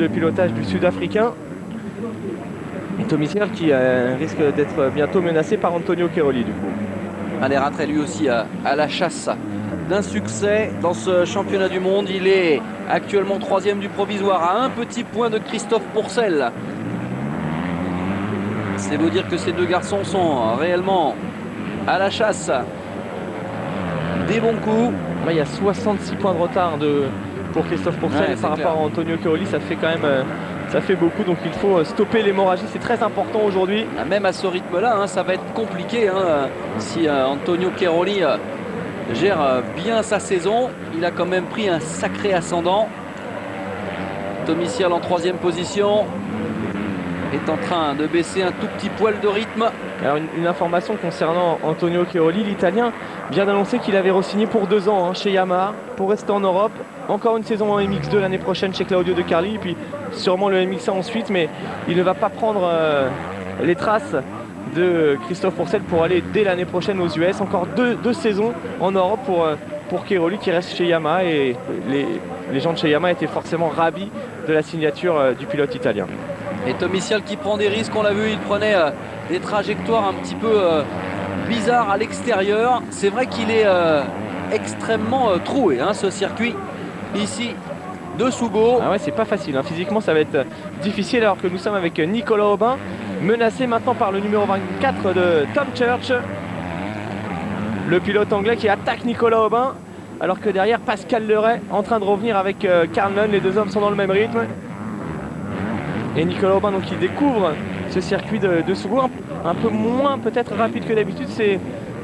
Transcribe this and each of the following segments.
de pilotage du Sud-Africain. Tommy Searle qui risque d'être bientôt menacé par Antonio Cairoli du coup. Allez, Rattray lui aussi à la chasse d'un succès dans ce championnat du monde. Il est actuellement 3e du provisoire à un petit point de Christophe Pourcel. C'est vous dire que ces deux garçons sont réellement à la chasse des bons coups. Il y a 66 points de retard pour Christophe Pourcel par rapport à Antonio Cairoli. Ça fait quand même ça fait beaucoup, donc il faut stopper l'hémorragie. C'est très important aujourd'hui. Même à ce rythme-là, ça va être compliqué. Si Antonio Cairoli gère bien sa saison, il a quand même pris un sacré ascendant. Tommy Searle en 3e position est en train de baisser un tout petit poil de rythme. Alors une information concernant Antonio Cairoli, l'Italien vient d'annoncer qu'il avait re-signé pour 2 ans chez Yamaha pour rester en Europe. Encore une saison en MX2 l'année prochaine chez Claudio De Carli, puis sûrement le MX1 ensuite, mais il ne va pas prendre les traces de Christophe Pourcel pour aller dès l'année prochaine aux US. Encore deux saisons en Europe pour Cairoli qui reste chez Yamaha, et les gens de chez Yamaha étaient forcément ravis de la signature du pilote italien. Et Tommy Searle qui prend des risques, on l'a vu, il prenait des trajectoires un petit peu bizarres à l'extérieur. C'est vrai qu'il est extrêmement troué, ce circuit ici de Sougo. Ah ouais, c'est pas facile, physiquement ça va être difficile, alors que nous sommes avec Nicolas Aubin, menacé maintenant par le numéro 24 de Tom Church, le pilote anglais qui attaque Nicolas Aubin, alors que derrière Pascal Leray en train de revenir avec Karl Lund. Les deux hommes sont dans le même rythme. Et Nicolas Aubin donc, qui découvre ce circuit de Sougo, un peu moins peut-être rapide que d'habitude.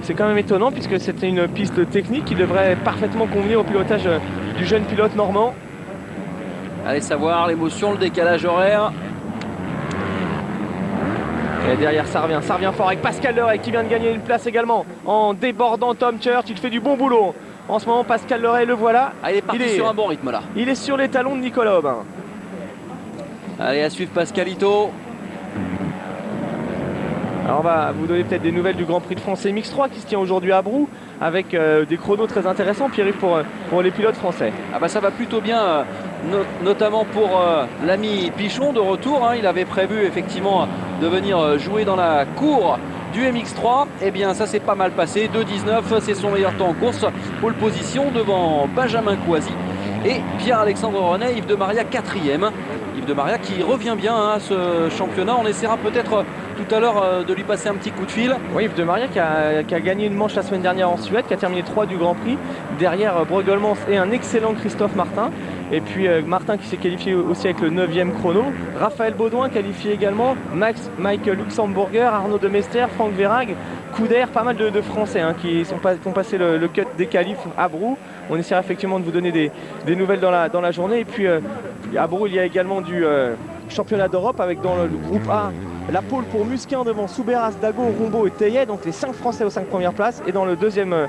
C'est quand même étonnant, puisque c'était une piste technique qui devrait parfaitement convenir au pilotage du jeune pilote normand. Allez savoir l'émotion, le décalage horaire. Et derrière ça revient fort avec Pascal Leray qui vient de gagner une place également en débordant Tom Church. Il fait du bon boulot en ce moment, Pascal Leray, le voilà. Il est parti sur un bon rythme là. Il est sur les talons de Nicolas Aubin. Allez, à suivre Pascalito. Alors on va vous donner peut-être des nouvelles du Grand Prix de France MX3 qui se tient aujourd'hui à Brou, avec des chronos très intéressants, Pierre-Yves, pour les pilotes français. Ça va plutôt bien, notamment pour l'ami Pichon de retour. Il avait prévu effectivement de venir jouer dans la cour du MX3. Eh bien ça s'est pas mal passé. 2,19, c'est son meilleur temps en course. Pole position devant Benjamin Coisy et Pierre-Alexandre Renet. Yves de Maria 4e. Yves de Maria qui revient bien à ce championnat. On essaiera peut-être tout à l'heure de lui passer un petit coup de fil. Oui, Yves de Maria qui a gagné une manche la semaine dernière en Suède, qui a terminé 3 du Grand Prix. Derrière Bruggelmans et un excellent Christophe Martin. Et puis Martin qui s'est qualifié aussi avec le 9e chrono. Raphaël Baudouin qualifié également. Mike Luxemburger, Arnaud Demester, Franck Verhaeghe, Couder, pas mal de Français qui ont passé le cut des qualifs à Brou. On essaiera effectivement de vous donner des nouvelles dans la journée. Et puis à Brou, il y a également du championnat d'Europe avec dans le groupe A la pole pour Musquin devant Soubeyras, Dago, Rombaud et Teillet, donc les 5 Français aux 5 premières places. Et dans le deuxième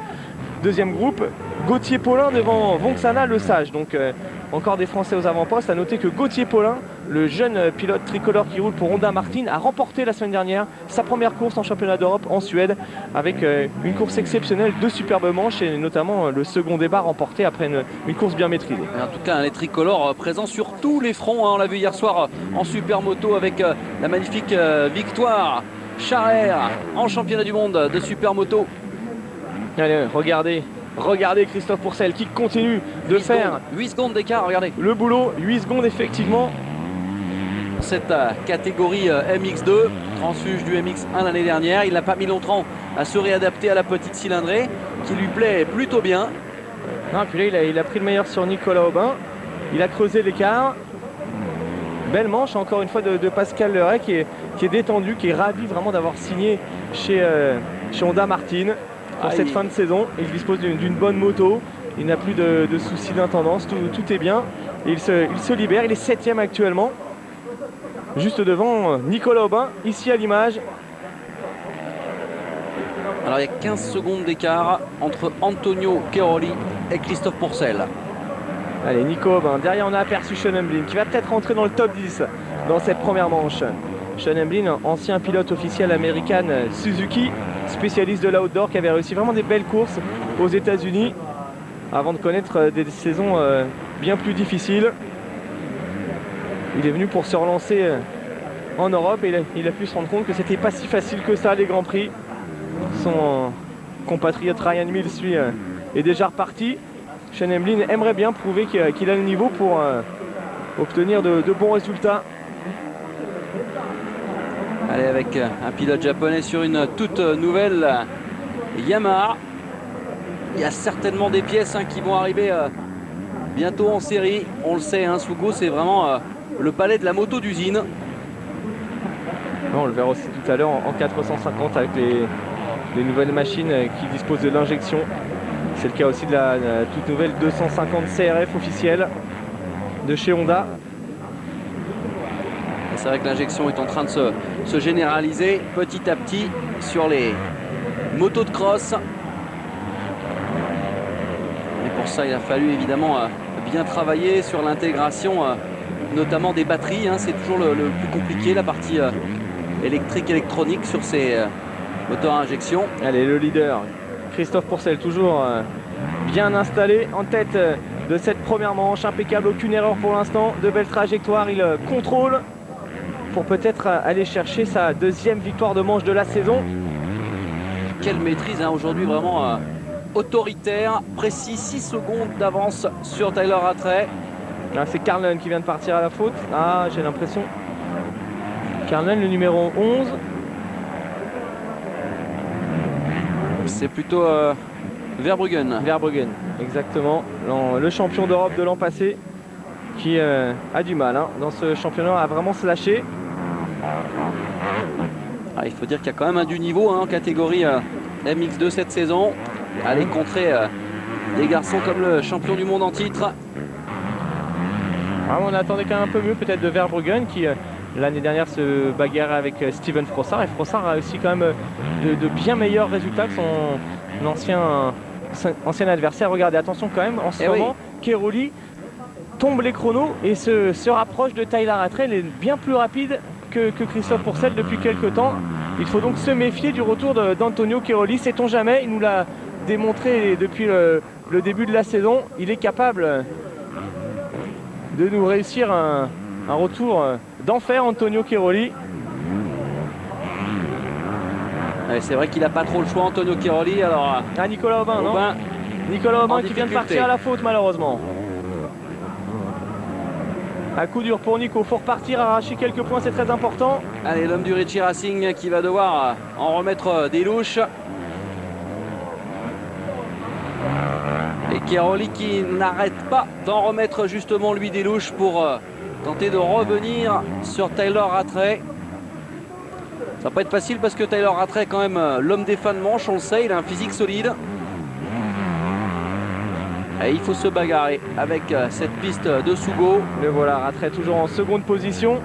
groupe, Gauthier Paulin devant Vonxana Le Sage. Donc encore des Français aux avant-postes. À noter que Gauthier Paulin, le jeune pilote tricolore qui roule pour Honda Martin, a remporté la semaine dernière sa première course en championnat d'Europe en Suède, avec une course exceptionnelle, 2 superbes manches, et notamment le second débat remporté après une course bien maîtrisée. En tout cas, les tricolores présents sur tous les fronts. On l'a vu hier soir en supermoto avec la magnifique victoire Charrère en championnat du monde de supermoto. Allez, regardez Christophe Pourcel qui continue de faire 8 secondes d'écart, regardez. Le boulot, 8 secondes effectivement. Cette catégorie MX2, transfuge du MX1 l'année dernière. Il n'a pas mis longtemps à se réadapter à la petite cylindrée qui lui plaît plutôt bien. Non, puis là, il a pris le meilleur sur Nicolas Aubin. Il a creusé l'écart. Belle manche encore une fois de Pascal Leray qui est détendu, qui est ravi vraiment d'avoir signé chez Honda Martin pour cette fin de saison. Il dispose d'une bonne moto. Il n'a plus de soucis d'intendance. Tout est bien. Et il se libère. Il est 7e actuellement. Juste devant Nicolas Aubin, ici à l'image. Alors il y a 15 secondes d'écart entre Antonio Cairoli et Christophe Pourcel. Allez, Nico Aubin. Derrière, on a aperçu Sean Emblin qui va peut-être rentrer dans le top 10 dans cette première manche. Sean Emblin, ancien pilote officiel américain Suzuki, spécialiste de l'outdoor, qui avait réussi vraiment des belles courses aux États-Unis avant de connaître des saisons bien plus difficiles. Il est venu pour se relancer en Europe et il a pu se rendre compte que c'était pas si facile que ça les Grands Prix. Son compatriote Ryan Mills lui est déjà reparti. Shane Emlin aimerait bien prouver qu'il a le niveau pour obtenir de bons résultats. Allez, avec un pilote japonais sur une toute nouvelle Yamaha. Il y a certainement des pièces qui vont arriver bientôt en série. On le sait, Sugo, c'est vraiment le palais de la moto d'usine. On le verra aussi tout à l'heure en 450 avec les nouvelles machines qui disposent de l'injection. C'est le cas aussi de la toute nouvelle 250 CRF officielle de chez Honda. C'est vrai que l'injection est en train de se généraliser petit à petit sur les motos de cross. Et pour ça, il a fallu évidemment bien travailler sur l'intégration, notamment des batteries. C'est toujours le plus compliqué, la partie électrique, électronique sur ces moteurs à injection. Allez, le leader, Christophe Pourcel, toujours bien installé en tête de cette première manche. Impeccable, aucune erreur pour l'instant. De belles trajectoires, il contrôle pour peut-être aller chercher sa deuxième victoire de manche de la saison. Quelle maîtrise aujourd'hui, vraiment autoritaire, précis, 6 secondes d'avance sur Tyler Rattray. C'est Carlin qui vient de partir à la faute. Ah, j'ai l'impression. Carlin, le numéro 11. C'est plutôt Verbruggen. Verbruggen, exactement. Le champion d'Europe de l'an passé qui a du mal dans ce championnat à vraiment se lâcher. Il faut dire qu'il y a quand même du niveau en catégorie MX2 cette saison. Aller contrer des garçons comme le champion du monde en titre. On attendait quand même un peu mieux peut-être de Verbruggen qui l'année dernière se bagarrait avec Steven Frossard. Et Frossard a aussi quand même de bien meilleurs résultats que son ancien adversaire. Regardez, attention quand même, en ce moment, Cairoli tombe les chronos et se rapproche de Tyler Rattray. Il est bien plus rapide que Christophe Pourcel depuis quelques temps. Il faut donc se méfier du retour d'Antonio Cairoli. Sait-on jamais, il nous l'a démontré depuis le début de la saison. Il est capable de nous réussir un retour d'enfer, Antonio Cairoli. C'est vrai qu'il n'a pas trop le choix, Antonio Cairoli. Alors, Nicolas Aubin, non ? Nicolas Aubin qui vient de partir à la faute, malheureusement. Un coup dur pour Nico, faut repartir, arracher quelques points, c'est très important. Allez, l'homme du Ricci Racing qui va devoir en remettre des louches. Et Cairoli qui n'arrête pas d'en remettre justement lui des louches pour tenter de revenir sur Tyler Rattray. Ça va pas être facile parce que Tyler Rattray est quand même l'homme des fins de manche, on le sait, il a un physique solide. Et il faut se bagarrer avec cette piste de Sugo. Le voilà, Rattray toujours en seconde position.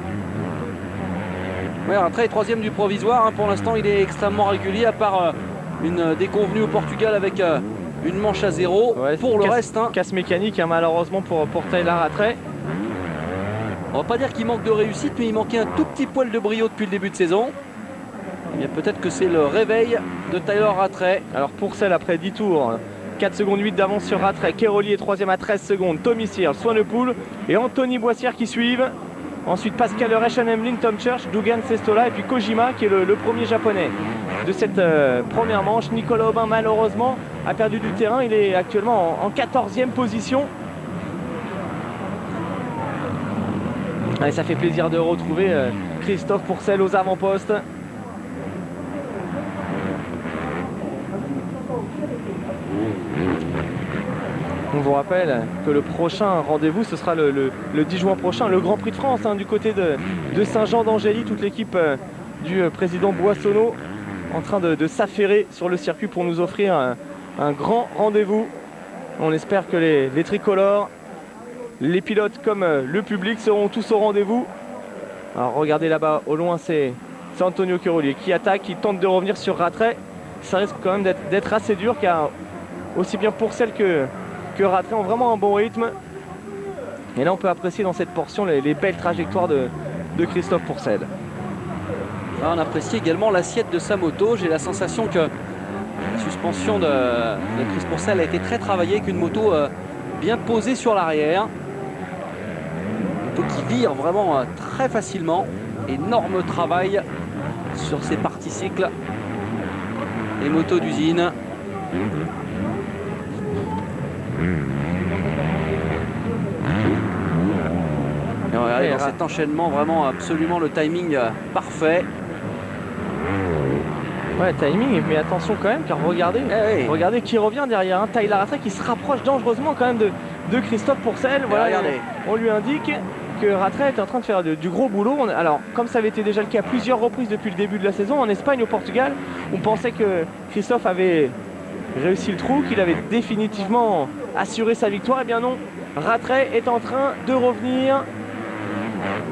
Ouais, Rattray est troisième du provisoire. Pour l'instant, il est extrêmement régulier, à part une déconvenue au Portugal avec une manche à 0. Ouais, pour le reste, casse mécanique malheureusement pour Tyler Rattray. On va pas dire qu'il manque de réussite, mais il manquait un tout petit poil de brio depuis le début de saison. Peut-être que c'est le réveil de Tyler Rattray. Alors Pourcel après 10 tours, 4 secondes 8 d'avance sur Rattray. Cairoli est troisième à 13 secondes. Tommy Searle, Swanepoel et Anthony Boissière qui suivent. Ensuite Pascal Leray, Shane Emlin, Tom Church, Dugan Sestola et puis Kojima qui est le premier japonais de cette première manche. Nicolas Aubin malheureusement a perdu du terrain. Il est actuellement en 14e position. Allez, ça fait plaisir de retrouver Christophe Pourcel aux avant-postes. On vous rappelle que le prochain rendez-vous, ce sera le 10 juin prochain, le Grand Prix de France du côté de Saint-Jean d'Angély. Toute l'équipe du président Boissonneau en train de s'affairer sur le circuit pour nous offrir un grand rendez-vous. On espère que les tricolores, les pilotes comme le public seront tous au rendez-vous. Alors regardez là-bas, au loin, c'est Antonio Cairoli qui attaque, qui tente de revenir sur Rattray. Ça risque quand même d'être assez dur car aussi bien Pourcel que Rattray ont vraiment un bon rythme. Et là on peut apprécier dans cette portion les belles trajectoires de Christophe Pourcel. On apprécie également l'assiette de sa moto. J'ai la sensation que la suspension de Chris Pourcel a été très travaillée, avec une moto bien posée sur l'arrière. motos qui virent vraiment très facilement. Énorme travail sur ces parties cycles. Les motos d'usine. Et regardez dans cet enchaînement, vraiment absolument le timing parfait. Ouais, timing, mais attention quand même, car regardez, regardez qui revient derrière. Hein. Tyler Rattray qui se rapproche dangereusement quand même de Christophe Pourcel. Voilà, regardez. On lui indique que Rattray est en train de faire du gros boulot. Alors, comme ça avait été déjà le cas à plusieurs reprises depuis le début de la saison, en Espagne, au Portugal, on pensait que Christophe avait réussi le trou, qu'il avait définitivement assuré sa victoire. Eh bien non, Rattray est en train de revenir.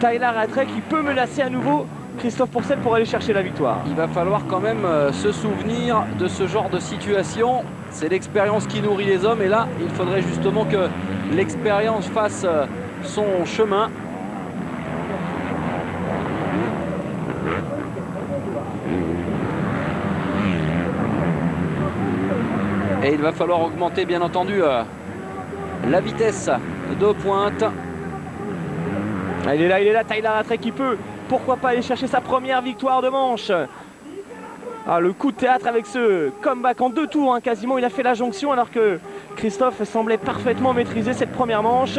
Tyler Rattray qui peut menacer à nouveau Christophe Pourcel pour aller chercher la victoire. Il va falloir quand même se souvenir de ce genre de situation. C'est l'expérience qui nourrit les hommes et là, il faudrait justement que l'expérience fasse son chemin. Et il va falloir augmenter bien entendu la vitesse de pointe. Ah, il est là, Tyler Rattray qui peut, pourquoi pas aller chercher sa première victoire de manche. Ah, le coup de théâtre avec ce comeback en 2 tours, hein, quasiment il a fait la jonction alors que Christophe semblait parfaitement maîtriser cette première manche.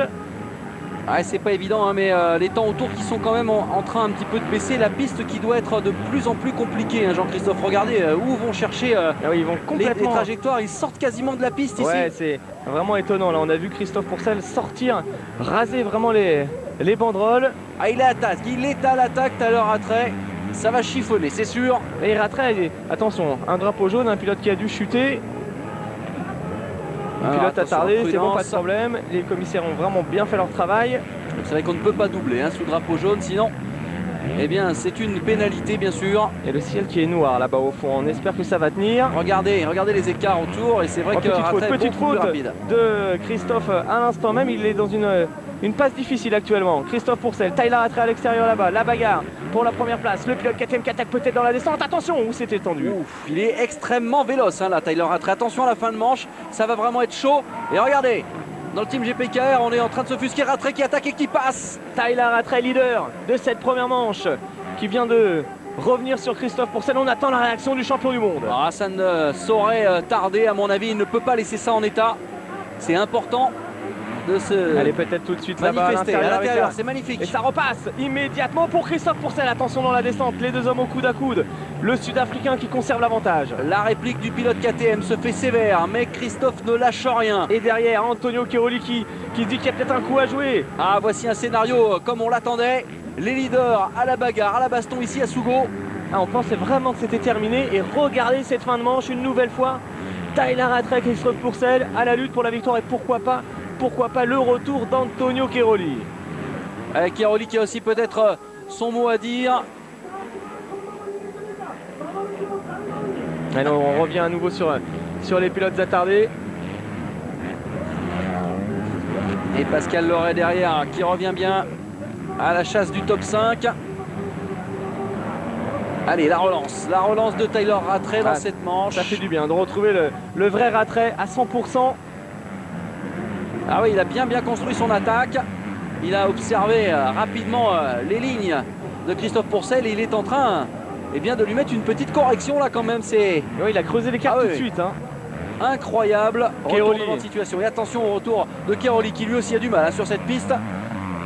Ah, c'est pas évident, hein, mais les temps autour qui sont quand même en train un petit peu de baisser. La piste qui doit être de plus en plus compliquée, hein, Jean-Christophe. Regardez où vont chercher oui, ils vont complètement... les trajectoires. Ils sortent quasiment de la piste ici. Ouais, c'est vraiment étonnant. Là, on a vu Christophe Pourcel sortir, raser vraiment les banderoles. Ah, il est à l'attaque, Tyler Rattray. Ça va chiffonner, c'est sûr. Et Rattray, attention, un drapeau jaune, un pilote qui a dû chuter. Le pilote a tardé, c'est bon, pas de problème. Les commissaires ont vraiment bien fait leur travail. C'est vrai qu'on ne peut pas doubler sous drapeau jaune, sinon, eh bien, c'est une pénalité, bien sûr. Et le ciel qui est noir là-bas au fond, on espère que ça va tenir. Regardez les écarts autour, et c'est vrai que petite faute de Christophe à l'instant même. Il est dans une passe difficile actuellement. Christophe Pourcel, Tyler Rattray à l'extérieur là-bas, la bagarre pour la première place. Le pilote KTM qui attaque peut-être dans la descente. Attention, où c'était tendu. Ouf, il est extrêmement véloce là, Tyler Rattray. Attention à la fin de manche, ça va vraiment être chaud. Et regardez, dans le team GPKR, on est en train de s'offusquer. Rattray qui attaque et qui passe. Tyler Rattray, leader de cette première manche, qui vient de revenir sur Christophe Pourcel. On attend la réaction du champion du monde. Ah, ça ne saurait tarder, à mon avis. Il ne peut pas laisser ça en état. C'est important de se Elle est peut-être tout de suite là-bas à l'intérieur, c'est magnifique. Et ça repasse immédiatement pour Christophe Pourcel. Attention dans la descente, les deux hommes au coude à coude. Le Sud-Africain qui conserve l'avantage. La réplique du pilote KTM se fait sévère, mais Christophe ne lâche rien. Et derrière, Antonio Cairoli qui dit qu'il y a peut-être un coup à jouer. Ah, voici un scénario comme on l'attendait. Les leaders à la bagarre, à la baston ici à Sougo. Ah, on pensait vraiment que c'était terminé. Et regardez cette fin de manche une nouvelle fois. Tyler Rattray, Christophe Pourcel à la lutte pour la victoire et pourquoi pas le retour d'Antonio Cairoli. Cairoli qui a aussi peut-être son mot à dire. Alors, on revient à nouveau sur les pilotes attardés. Et Pascal Loret derrière qui revient bien à la chasse du top 5. Allez, la relance de Tyler Rattray dans cette manche. Ça fait du bien de retrouver le vrai Rattray à 100%. Ah oui, il a bien construit son attaque. Il a observé rapidement les lignes de Christophe Pourcel et il est en train de lui mettre une petite correction là quand même. Oui, il a creusé l'écart tout de suite. Hein. Incroyable retournement de situation. Et attention au retour de Cairoli qui lui aussi a du mal sur cette piste.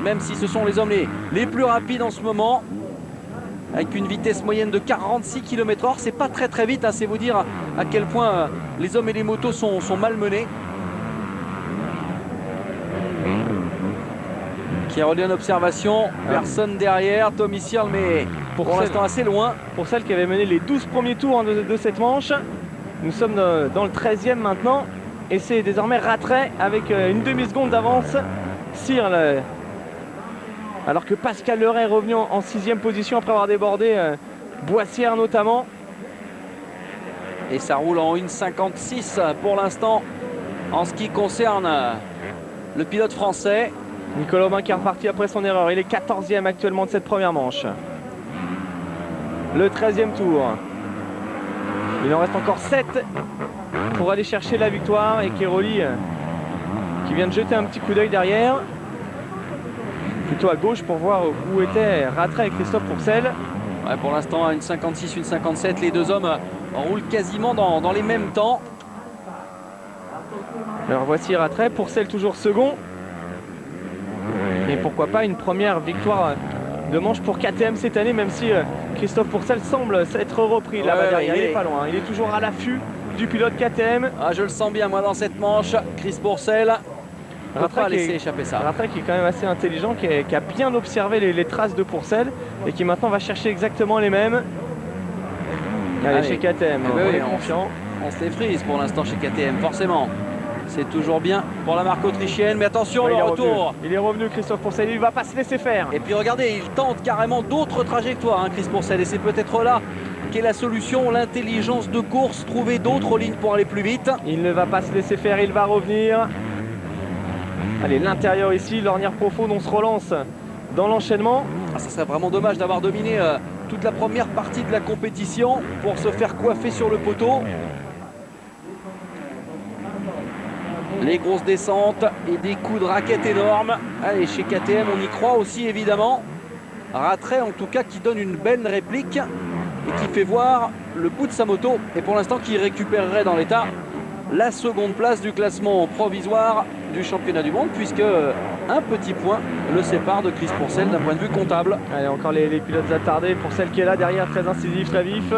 Même si ce sont les hommes les plus rapides en ce moment. Avec une vitesse moyenne de 46 km/h. C'est pas très vite, c'est vous dire à quel point les hommes et les motos sont malmenés. Cairoli en observation, personne derrière, Tommy Searle mais pour l'instant assez loin. Pour celle qui avait mené les 12 premiers tours de cette manche, nous sommes dans le 13e maintenant et c'est désormais Rattray avec une demi-seconde d'avance. Searle, alors que Pascal Loret est revenu en 6e position après avoir débordé Boissière notamment. Et ça roule en 1,56 pour l'instant en ce qui concerne le pilote français. Nicolas Aubin qui est reparti après son erreur. Il est 14e actuellement de cette première manche. Le 13e tour. Il en reste encore 7 pour aller chercher la victoire. Et Cairoli qui vient de jeter un petit coup d'œil derrière. plutôt à gauche pour voir où étaient Rattray et Christophe Pourcel. Ouais, pour l'instant, une 56, une 57, les deux hommes roulent quasiment dans les mêmes temps. Alors voici Rattray, Pourcel toujours second. Et pourquoi pas une première victoire de manche pour KTM cette année, même si Christophe Pourcel semble être repris là-bas derrière. Il est pas loin, il est toujours à l'affût du pilote KTM. Ah, je le sens bien moi dans cette manche. Chris Pourcel ne peut pas laisser échapper ça. Rattray qui est quand même assez intelligent, qui a bien observé les traces de Pourcel et qui maintenant va chercher exactement les mêmes. Allez, chez KTM, on est confiant. On se les frise pour l'instant chez KTM, forcément. C'est toujours bien pour la marque autrichienne, mais attention, le retour. Il est revenu, Christophe Pourcel, il ne va pas se laisser faire. Et puis regardez, il tente carrément d'autres trajectoires, hein, Chris Pourcel, et c'est peut-être là qu'est la solution, l'intelligence de course, trouver d'autres lignes pour aller plus vite. Il ne va pas se laisser faire, il va revenir. Allez, l'intérieur ici, l'ornière profonde, on se relance dans l'enchaînement. Ah, ça serait vraiment dommage d'avoir dominé toute la première partie de la compétition pour se faire coiffer sur le poteau. Les grosses descentes et des coups de raquette énormes. Allez, chez KTM, on y croit aussi évidemment. Rattray en tout cas qui donne une belle réplique et qui fait voir le bout de sa moto. Et pour l'instant qui récupérerait dans l'état la seconde place du classement provisoire du championnat du monde, puisque un petit point le sépare de Chris Pourcel d'un point de vue comptable. Allez, encore les pilotes attardés. Pourcel qui est là derrière, très incisif, très vif.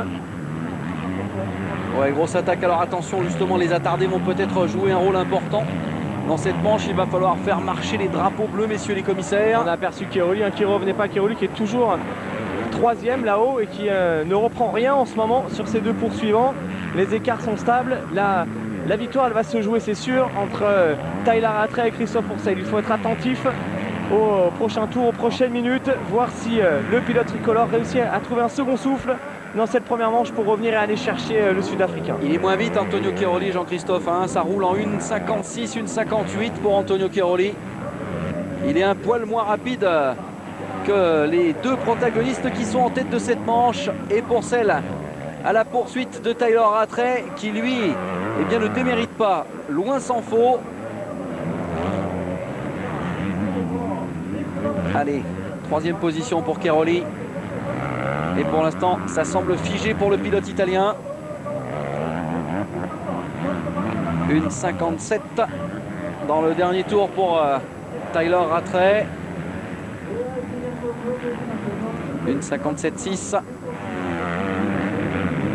Ouais, grosse attaque. Alors attention, justement, les attardés vont peut-être jouer un rôle important dans cette manche. Il va falloir faire marcher les drapeaux bleus, messieurs les commissaires. On a aperçu Chiaroli, qui ne revenait pas. Chiaroli qui est toujours troisième là-haut et qui ne reprend rien en ce moment sur ces deux poursuivants. Les écarts sont stables. La victoire, elle va se jouer, c'est sûr, entre Tyler Rattray et Christophe Pourcel. Il faut être attentif au prochain tour, aux prochaines minutes, voir si le pilote tricolore réussit à trouver un second souffle dans cette première manche pour revenir et aller chercher le Sud-Africain. Il est moins vite, Antonio Chiaroli, Jean-Christophe. Hein, ça roule en 1,56, 1,58 pour Antonio Chiaroli. Il est un poil moins rapide que les deux protagonistes qui sont en tête de cette manche. Et Pourcel à la poursuite de Tyler Rattray qui lui eh bien, ne démérite pas, loin s'en faut. Allez, troisième position pour Chiaroli. Et pour l'instant, ça semble figé pour le pilote italien. 1,57 dans le dernier tour pour Tyler Rattray. 1,57,6.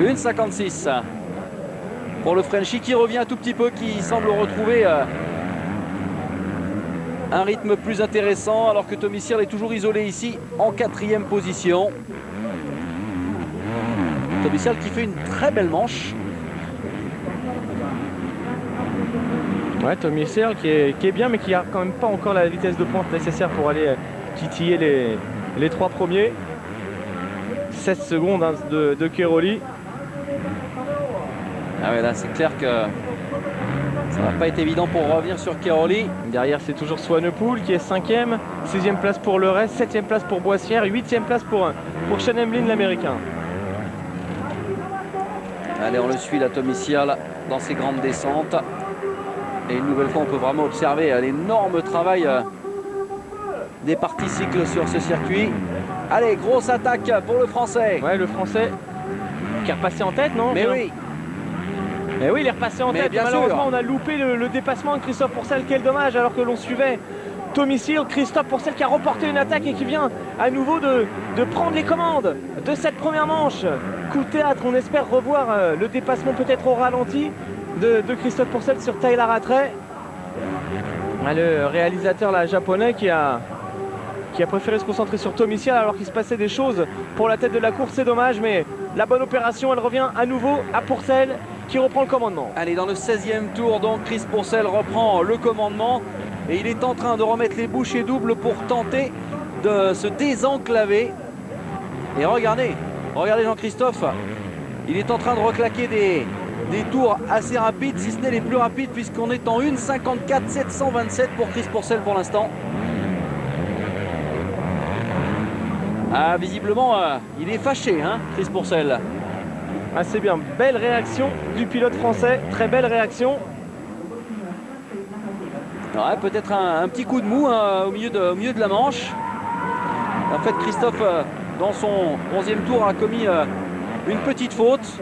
1,56 pour le Frenchie qui revient un tout petit peu, qui semble retrouver un rythme plus intéressant, alors que Tommy Searle est toujours isolé ici en 4e position. Tommy Searle qui fait une très belle manche. Ouais, Tommy Searle qui est bien, mais qui n'a quand même pas encore la vitesse de pointe nécessaire pour aller titiller les trois premiers. 16 secondes hein, de Chiaroli. Ah ouais, là c'est clair que ça va pas être évident pour revenir sur Chiaroli. Derrière c'est toujours Swanepoel qui est 5e, 6e place pour le reste, 7e place pour Boissière, 8e place pour Shane Emlyn l'américain. Allez, on le suit là, Tommy Searle dans ses grandes descentes. Et une nouvelle fois on peut vraiment observer l'énorme travail des parties cycles sur ce circuit. Allez, grosse attaque pour le Français. Ouais, le Français qui est repassé en tête, non? Mais oui. Mais oui, il est repassé en tête. Malheureusement, on a loupé le dépassement de Christophe Pourcel. Quel dommage, alors que l'on suivait Tommy Searle. Christophe Pourcel qui a reporté une attaque et qui vient à nouveau de prendre les commandes de cette première manche. Coup de théâtre, on espère revoir le dépassement peut-être au ralenti de Christophe Pourcel sur Tyler Rattray. Le réalisateur là, japonais qui a préféré se concentrer sur Tommy Searle alors qu'il se passait des choses pour la tête de la course. C'est dommage, mais la bonne opération, elle revient à nouveau à Pourcel qui reprend le commandement. Allez, dans le 16e tour, donc Chris Pourcel reprend le commandement et il est en train de remettre les bouchées doubles pour tenter de se désenclaver. Et regardez Jean-Christophe, il est en train de reclaquer des tours assez rapides, si ce n'est les plus rapides, puisqu'on est en 1,54 727 pour Chris Pourcel pour l'instant. Ah, visiblement, il est fâché, hein, Chris Pourcel. Ah, c'est bien, belle réaction du pilote français, très belle réaction. Ouais, peut-être un petit coup de mou hein, au milieu de la manche. fait, Christophe, dans son 11e tour, a commis une petite faute.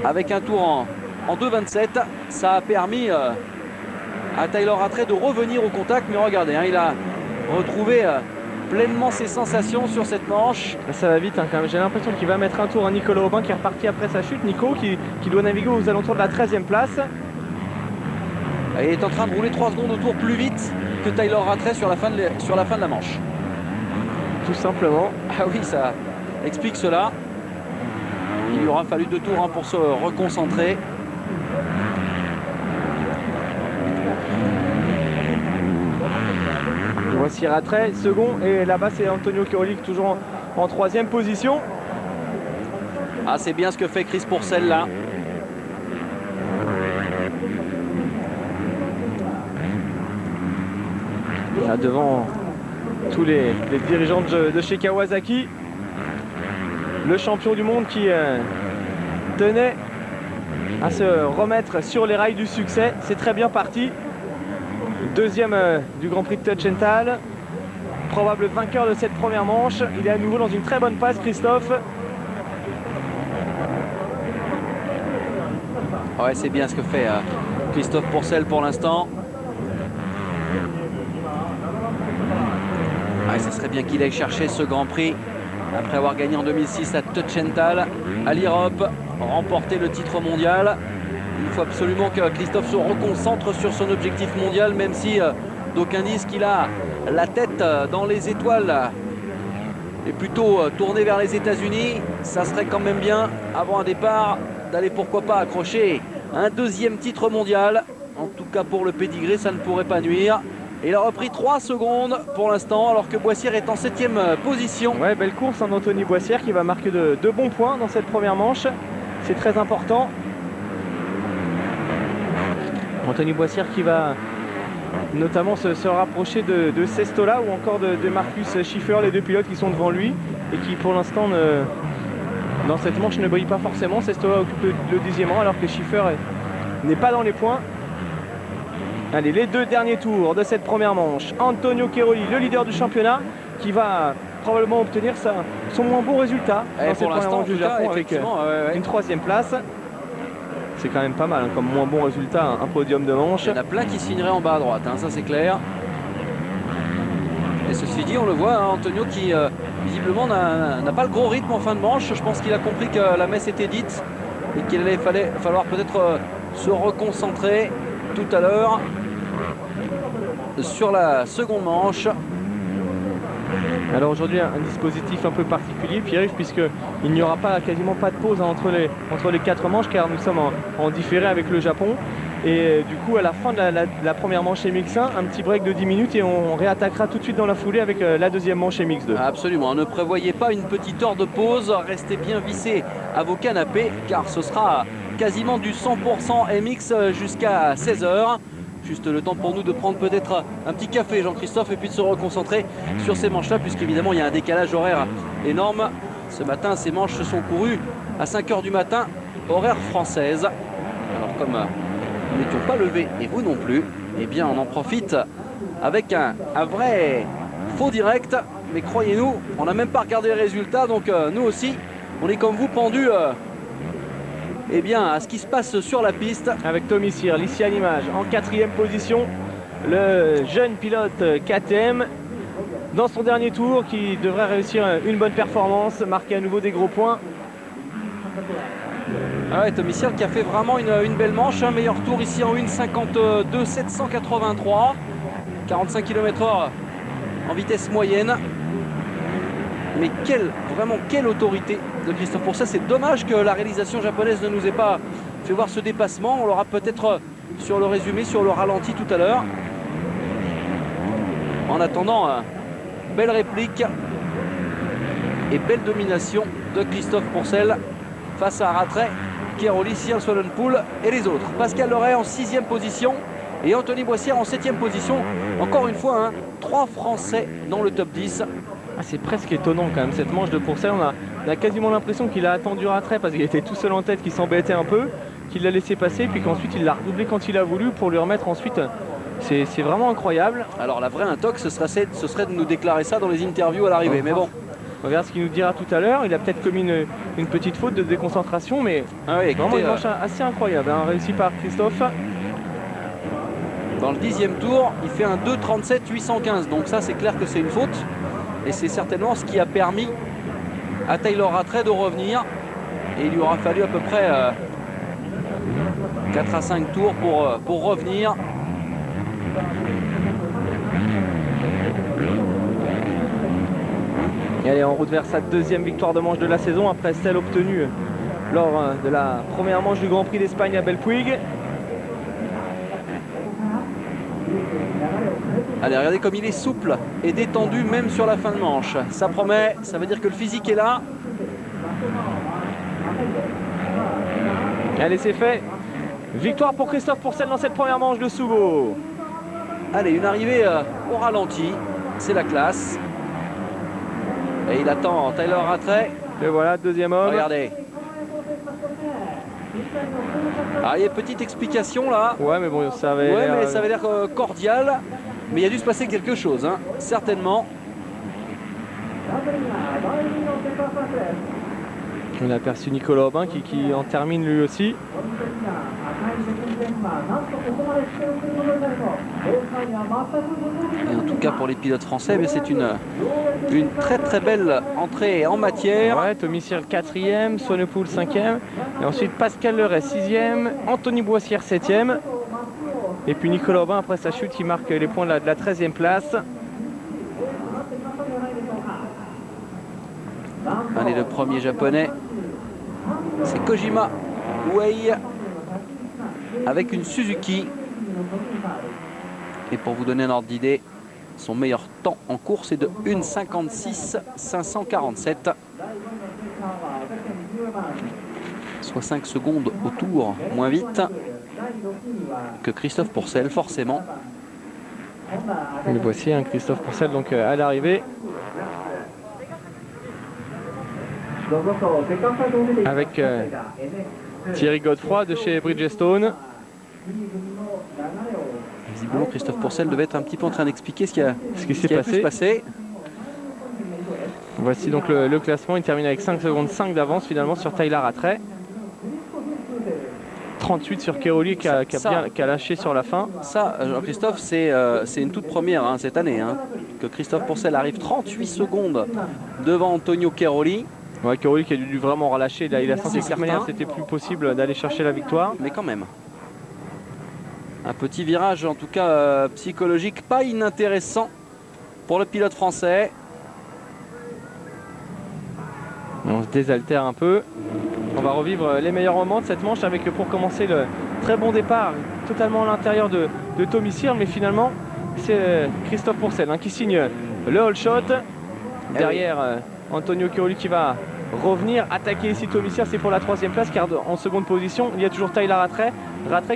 Avec un tour en 2,27, ça a permis à Tyler Rattray de revenir au contact. Mais regardez, hein, il a retrouvé pleinement ses sensations sur cette manche. Ça va vite, hein, quand même. J'ai l'impression qu'il va mettre un tour à Nicolas Aubin qui est reparti après sa chute. Nico qui doit naviguer aux alentours de la 13e place. Il est en train de rouler 3 secondes au tour plus vite que Tyler Rattray sur la fin de la manche. Tout simplement. Ah oui, ça explique cela. Il lui aura fallu 2 tours hein, pour se reconcentrer. Voici Rattray, second, et là-bas c'est Antonio Cairoli toujours en 3e position. Ah, c'est bien ce que fait Chris Pourcel là. Là devant tous les dirigeants de chez Kawasaki. Le champion du monde qui tenait à se remettre sur les rails du succès. C'est très bien parti. Deuxième du Grand Prix de Touchenthal. Probable vainqueur de cette première manche. Il est à nouveau dans une très bonne passe, Christophe. Ouais, c'est bien ce que fait Christophe Pourcel pour l'instant. Ouais, ça serait bien qu'il aille chercher ce Grand Prix après avoir gagné en 2006 à Touchenthal, à l'Europe, remporter le titre mondial. Il faut absolument que Christophe se reconcentre sur son objectif mondial, même si d'aucuns disent qu'il a la tête dans les étoiles et plutôt tourné vers les États-Unis. Ça serait quand même bien, avant un départ, d'aller pourquoi pas accrocher un 2e titre mondial. En tout cas pour le pédigré, ça ne pourrait pas nuire. Et il a repris 3 secondes pour l'instant, alors que Boissière est en 7e position. Ouais, belle course en Anthony Boissière qui va marquer de bons points dans cette première manche. C'est très important. Anthony Boissière qui va notamment se rapprocher de Sestola ou encore de Marcus Schiffer, les 2 pilotes qui sont devant lui et qui pour l'instant dans cette manche ne brille pas forcément. Sestola occupe le 10e rang alors que Schiffer n'est pas dans les points. Allez, les 2 derniers tours de cette première manche. Antonio Cairoli, le leader du championnat, qui va probablement obtenir son moins bon résultat dans cette première manche du Japon avec une 3e place. C'est quand même pas mal, hein, comme moins bon résultat, un podium de manche. Il y en a plein qui se finiraient en bas à droite, hein, ça c'est clair. Et ceci dit, on le voit, hein, Antonio qui visiblement n'a pas le gros rythme en fin de manche. Je pense qu'il a compris que la messe était dite et qu'il allait falloir peut-être se reconcentrer tout à l'heure sur la seconde manche. Alors aujourd'hui un dispositif un peu particulier, Pierre-Yves, puisqu'il n'y aura quasiment pas de pause hein, entre les 4 manches, car nous sommes en différé avec le Japon. Et du coup à la fin de la première manche MX1, un petit break de 10 minutes et on réattaquera tout de suite dans la foulée avec la deuxième manche MX2. Absolument, ne prévoyez pas une petite heure de pause, restez bien vissés à vos canapés car ce sera quasiment du 100% MX jusqu'à 16h. Juste le temps pour nous de prendre peut-être un petit café, Jean-Christophe, et puis de se reconcentrer sur ces manches-là, puisqu'évidemment il y a un décalage horaire énorme. Ce matin, ces manches se sont courues à 5h du matin, horaire française. Alors comme nous n'étions pas levés, et vous non plus, eh bien on en profite avec un vrai faux direct. Mais croyez-nous, on n'a même pas regardé les résultats, donc nous aussi, on est comme vous pendus eh bien, à ce qui se passe sur la piste. Avec Tommy Cyr, ici à l'image, en 4e position, le jeune pilote KTM dans son dernier tour qui devrait réussir une bonne performance, marquer à nouveau des gros points. Ah ouais, Tommy Cyr qui a fait vraiment une belle manche, un meilleur tour ici en 1,52 783, 45 km/h en vitesse moyenne. Mais vraiment quelle autorité de Christophe Pourcel. C'est dommage que la réalisation japonaise ne nous ait pas fait voir ce dépassement. On l'aura peut-être sur le résumé, sur le ralenti tout à l'heure. En attendant, belle réplique et belle domination de Christophe Pourcel face à Rattray, Cairoli, Cyr, Swanepoel et les autres. Pascal Loret en 6e position et Anthony Boissière en 7e position. Encore une fois, 3 Français dans le top 10. Ah, c'est presque étonnant quand même cette manche de Pourcel. On a quasiment l'impression qu'il a attendu Rattray parce qu'il était tout seul en tête, qu'il s'embêtait un peu, qu'il l'a laissé passer, puis qu'ensuite il l'a redoublé quand il a voulu pour lui remettre ensuite C'est vraiment incroyable. Alors la vraie intox, ce serait de nous déclarer ça dans les interviews à l'arrivée, mais bon. On verra ce qu'il nous dira tout à l'heure. Il a peut-être commis une petite faute de déconcentration, mais Oui, vraiment une manche assez incroyable, hein, réussi par Christophe. Dans le 10e tour, il fait un 2,37,815. Donc ça, c'est clair que c'est une faute. Et c'est certainement ce qui a permis à Tyler Rattray de revenir. Et il lui aura fallu à peu près 4 à 5 tours pour revenir. Et elle est en route vers sa deuxième victoire de manche de la saison après celle obtenue lors de la première manche du Grand Prix d'Espagne à Belpuig. Allez, regardez comme il est souple et détendu même sur la fin de manche. Ça promet, ça veut dire que le physique est là. Allez, c'est fait. Victoire pour Christophe Pourcel dans cette première manche de Sugo. Allez, une arrivée au ralenti, c'est la classe. Et il attend Tyler Rattray. Et voilà, deuxième homme. Regardez. Ah, il y a une petite explication là. Ouais, mais bon, ça avait Ouais, l'air... mais ça avait l'air cordial. Mais il a dû se passer quelque chose, hein, certainement. On a aperçu Nicolas Aubin qui en termine lui aussi. Et en tout cas pour les pilotes français, c'est une très très belle entrée en matière. Ouais, Tommy Cyr 4e, Swanepoel 5e. Et ensuite Pascal Leray 6e, Anthony Boissière 7e. Et puis Nicolas Aubin après sa chute qui marque les points de la 13e place. Allez, le premier japonais, c'est Kojima Wei avec une Suzuki. Et pour vous donner un ordre d'idée, son meilleur temps en course est de 1,56,547. Soit 5 secondes au tour, moins vite que Christophe Pourcel, forcément. Le voici, hein, Christophe Pourcel donc à l'arrivée. Avec Thierry Godefroy de chez Bridgestone. Visiblement, Christophe Pourcel devait être un petit peu en train d'expliquer ce qui s'est passé. Voici donc le classement. Il termine avec 5 secondes 5 d'avance finalement sur Tyler Rattray. 38 sur Keroli qui a lâché sur la fin. Ça, Jean-Christophe, c'est une toute première hein, cette année. Hein, que Christophe Pourcel arrive 38 secondes devant Antonio Keroli. Ouais, Keroli qui a dû vraiment relâcher. Là, il a senti que de manière c'était plus possible d'aller chercher la victoire. Mais quand même. Un petit virage, en tout cas psychologique, pas inintéressant pour le pilote français. On se désaltère un peu. On va revivre les meilleurs moments de cette manche avec pour commencer le très bon départ totalement à l'intérieur de Tommy Cyr, mais finalement c'est Christophe Pourcel hein, qui signe le all shot. Derrière Antonio Keroli qui va revenir attaquer ici Tommy Cyr, c'est pour la 3e place car en seconde position il y a toujours Tyler Rattray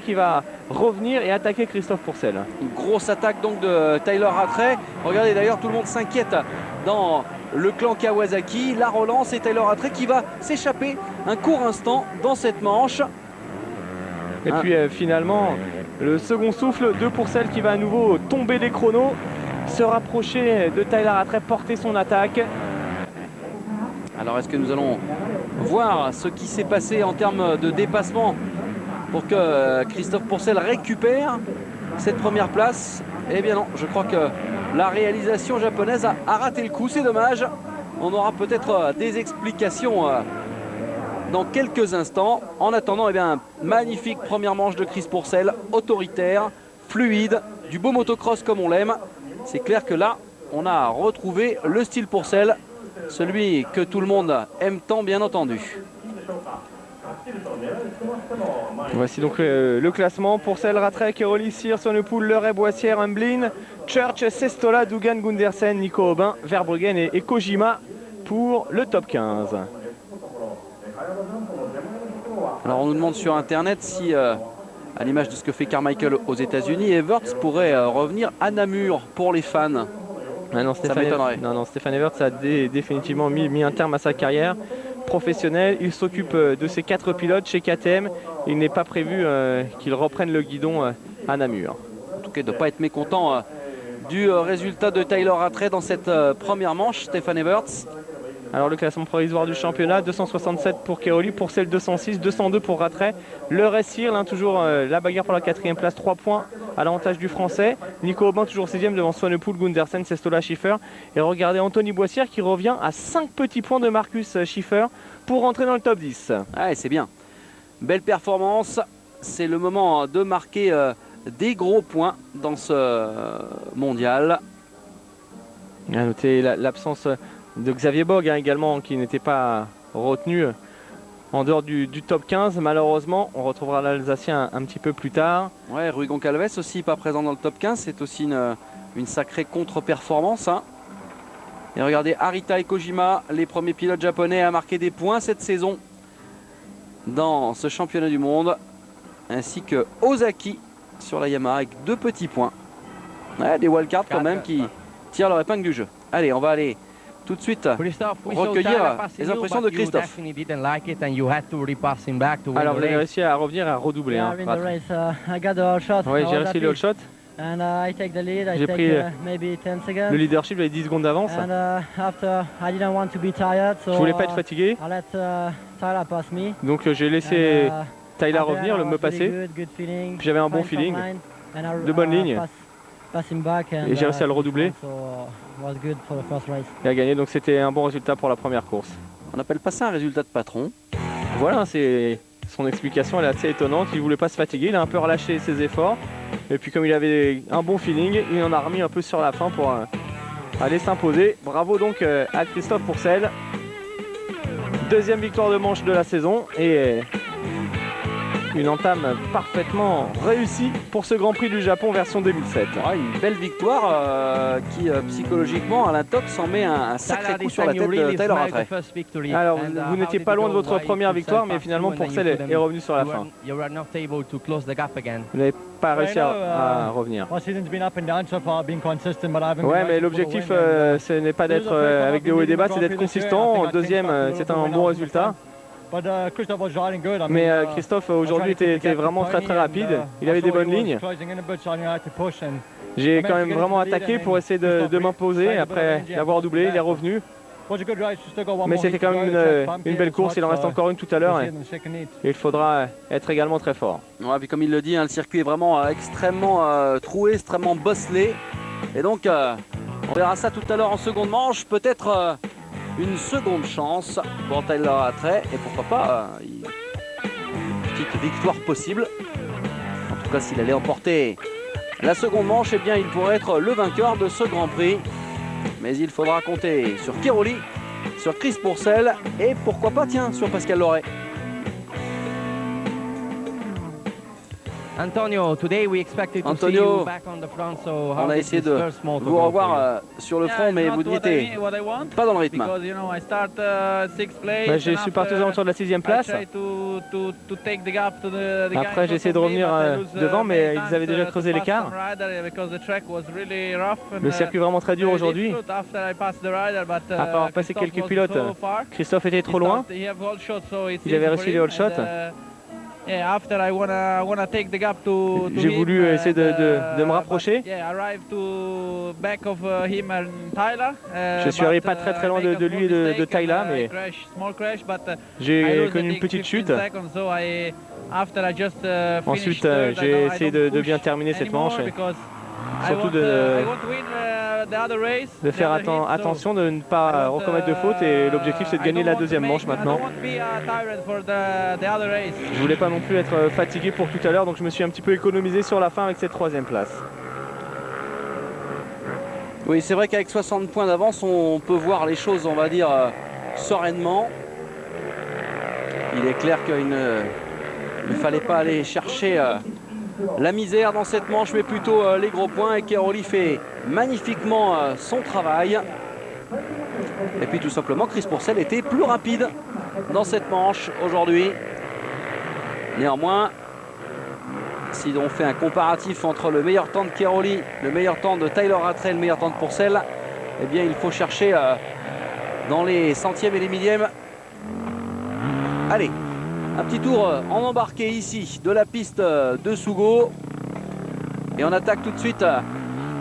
qui va revenir et attaquer Christophe Pourcel. Une grosse attaque donc de Tyler Rattray. Regardez d'ailleurs, tout le monde s'inquiète dans le clan Kawasaki. La relance et Tyler Rattray qui va s'échapper un court instant dans cette manche. Et puis finalement le second souffle de Pourcel qui va à nouveau tomber des chronos, se rapprocher de Tyler Rattray, porter son attaque. Alors est-ce que nous allons voir ce qui s'est passé en termes de dépassement pour que Christophe Pourcel récupère cette première place? Eh bien non, je crois que la réalisation japonaise a raté le coup, c'est dommage. On aura peut-être des explications dans quelques instants. En attendant, eh bien, magnifique première manche de Chris Pourcel, autoritaire, fluide, du beau motocross comme on l'aime. C'est clair que là, on a retrouvé le style Pourcel, celui que tout le monde aime tant, bien entendu. Voici donc le classement. Pourcel, Rattray, Keroli, Cyr, Swanepoel, Leray, Boissière, Humblin, Church, Sestola, Dugan, Gundersen, Nico Aubin, Verbruggen et Kojima pour le top 15. Alors on nous demande sur internet si, à l'image de ce que fait Carmichael aux États-Unis, Everts pourrait revenir à Namur pour les fans. Ah non, Stéphane Everts a définitivement mis un terme à sa carrière professionnelle. Il s'occupe de ses 4 pilotes chez KTM. Il n'est pas prévu qu'il reprenne le guidon à Namur. de ne pas être mécontent du résultat de Tyler Rattray dans cette première manche, Stéphane Everts. Alors le classement provisoire du championnat, 267 pour Cairoli, Pourcel 206, 202 pour Rattray. Le Ressir, toujours la bagarre pour la 4e place, 3 points à l'avantage du français. Nico Aubin toujours 6e devant Swanepoel, Gundersen, Sestola, Schiffer. Et regardez Anthony Boissière qui revient à 5 petits points de Marcus Schiffer pour rentrer dans le top 10. Ouais, c'est bien. Belle performance. C'est le moment de marquer des gros points dans ce mondial. À noter l'absence de Xavier Bogue également, qui n'était pas retenu en dehors du top 15. Malheureusement, on retrouvera l'Alsacien un petit peu plus tard. Ouais, Rui Goncalves aussi pas présent dans le top 15. C'est aussi une sacrée contre-performance. Hein. Et regardez, Arita et Kojima, les premiers pilotes japonais à marquer des points cette saison dans ce championnat du monde. Ainsi que Ozaki sur la Yamaha avec 2 petits points. Ouais, des wildcards quand même qui tirent leur épingle du jeu. Allez, on va aller tout de suite recueillir les impressions de Christophe. Alors vous avez réussi à revenir et à redoubler. Hein, oui, j'ai réussi le all shot. J'ai pris le leadership avec 10 secondes d'avance. Je voulais pas être fatigué. Donc j'ai laissé Tyler revenir, me passer. Puis j'avais un bon feeling, de bonnes lignes. Et j'ai réussi à le redoubler et à gagner, donc c'était un bon résultat pour la première course. On appelle pas ça un résultat de patron. Voilà, c'est son explication, elle est assez étonnante. Il voulait pas se fatiguer, il a un peu relâché ses efforts. Et puis comme il avait un bon feeling, il en a remis un peu sur la fin pour aller s'imposer. Bravo donc à Christophe Pourcel. 2e victoire de manche de la saison et une entame parfaitement réussie pour ce Grand Prix du Japon version 2007. Ah, une belle victoire qui psychologiquement Alain Tox en met un sacré coup sur la tête de Tyler Rattray. Alors vous n'étiez pas loin de votre première victoire, mais finalement Pourcel est revenu sur la fin. Vous n'avez pas réussi à revenir. Ouais, mais l'objectif ce n'est pas d'être avec des hauts et des bas, c'est d'être consistant. 2e, c'est un bon résultat. Mais Christophe aujourd'hui était vraiment très rapide, il avait des bonnes lignes. J'ai quand même vraiment attaqué pour essayer de m'imposer. Après l'avoir doublé, il est revenu. Mais c'était quand même une belle course, il en reste encore une tout à l'heure et il faudra être également très fort. Ouais, puis comme il le dit, hein, le circuit est vraiment extrêmement troué, extrêmement bosselé. Et donc on verra ça tout à l'heure en seconde manche, peut-être une seconde chance pour Tyler Rattray et pourquoi pas une petite victoire possible. En tout cas, s'il allait emporter la seconde manche, eh bien il pourrait être le vainqueur de ce Grand Prix. Mais il faudra compter sur Cairoli, sur Chris Pourcel et pourquoi pas, tiens, sur Pascal Loret. Antonio, on a essayé de vous revoir sur le front, mais vous n'étiez pas dans le rythme. Je suis parti aux alentours de la 6e place. Après j'ai essayé de revenir devant, mais ils avaient déjà creusé l'écart. Le circuit est vraiment très dur aujourd'hui. Après avoir passé quelques pilotes, Christophe était trop loin. Il avait réussi les all shots. J'ai voulu essayer de me rapprocher. Je suis arrivé pas très loin de lui et de Tyler, mais j'ai connu une petite chute. Ensuite, j'ai essayé de bien terminer cette manche. Surtout de faire attention de ne pas recommettre de faute, et l'objectif c'est de gagner la 2e manche maintenant. Je voulais pas non plus être fatigué pour tout à l'heure, donc je me suis un petit peu économisé sur la fin avec cette 3e place. Oui, c'est vrai qu'avec 60 points d'avance on peut voir les choses, on va dire, sereinement. Il est clair qu'il ne fallait pas aller chercher la misère dans cette manche, mais plutôt les gros points, et Cairoli fait magnifiquement son travail. Et puis tout simplement Chris Pourcel était plus rapide dans cette manche aujourd'hui. Néanmoins, si on fait un comparatif entre le meilleur temps de Cairoli, le meilleur temps de Tyler Rattray et le meilleur temps de Pourcel, eh bien il faut chercher dans les centièmes et les millièmes. Allez, un petit tour en embarqué ici de la piste de Sougo. Et on attaque tout de suite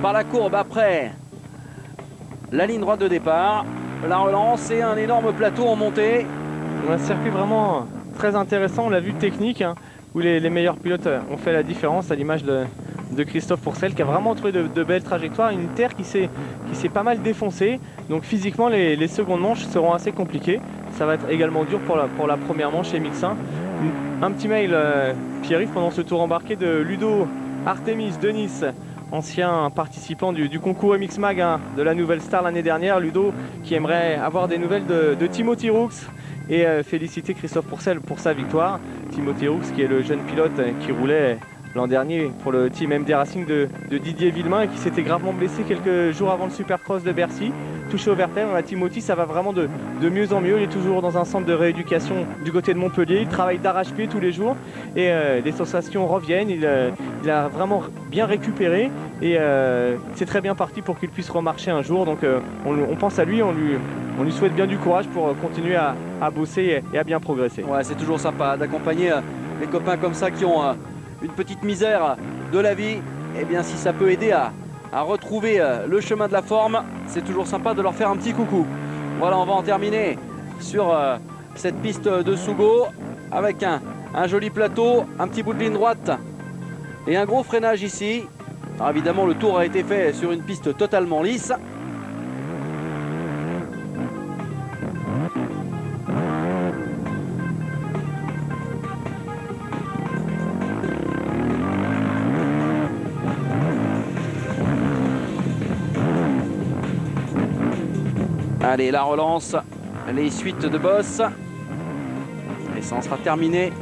par la courbe après la ligne droite de départ. La relance et un énorme plateau en montée. Un circuit vraiment très intéressant, on l'a vu, technique, hein, où les meilleurs pilotes ont fait la différence, à l'image de Christophe Pourcel, qui a vraiment trouvé de belles trajectoires. Une terre qui s'est pas mal défoncée, donc physiquement les secondes manches seront assez compliquées. Ça va être également dur pour la première manche chez MX1. Un petit mail qui arrive pendant ce tour embarqué de Ludo Artemis de Nice, ancien participant du concours MX Mag, hein, de la Nouvelle Star l'année dernière. Ludo qui aimerait avoir des nouvelles de Timothy Rooks et féliciter Christophe Pourcel pour sa victoire. Timothy Rooks qui est le jeune pilote qui roulait l'an dernier pour le team MD Racing de Didier Villemain et qui s'était gravement blessé quelques jours avant le Supercross de Bercy, touché au vertèbre. Timothy, ça va vraiment de mieux en mieux. Il est toujours dans un centre de rééducation du côté de Montpellier. Il travaille d'arrache-pied tous les jours et les sensations reviennent. Il a vraiment bien récupéré et c'est très bien parti pour qu'il puisse remarcher un jour. Donc on pense à lui, on lui souhaite bien du courage pour continuer à bosser et à bien progresser. Ouais, c'est toujours sympa d'accompagner les copains comme ça qui ont une petite misère de la vie. Et bien si ça peut aider à retrouver le chemin de la forme, c'est toujours sympa de leur faire un petit coucou. Voilà, on va en terminer sur cette piste de Sougo avec un joli plateau, un petit bout de ligne droite et un gros freinage ici. Alors évidemment le tour a été fait sur une piste totalement lisse. Allez, la relance, les suites de boss. Et ça en sera terminé.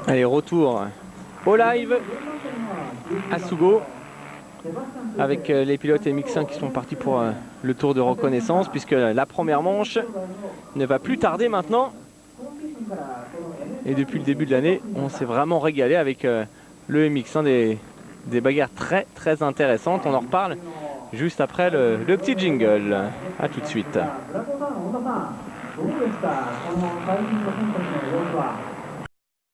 Allez, retour au live à Sougo avec les pilotes MX1 qui sont partis pour le tour de reconnaissance, puisque la première manche ne va plus tarder maintenant. Et depuis le début de l'année, on s'est vraiment régalé avec le MX1, des bagarres très intéressantes. On en reparle juste après le petit jingle. A tout de suite.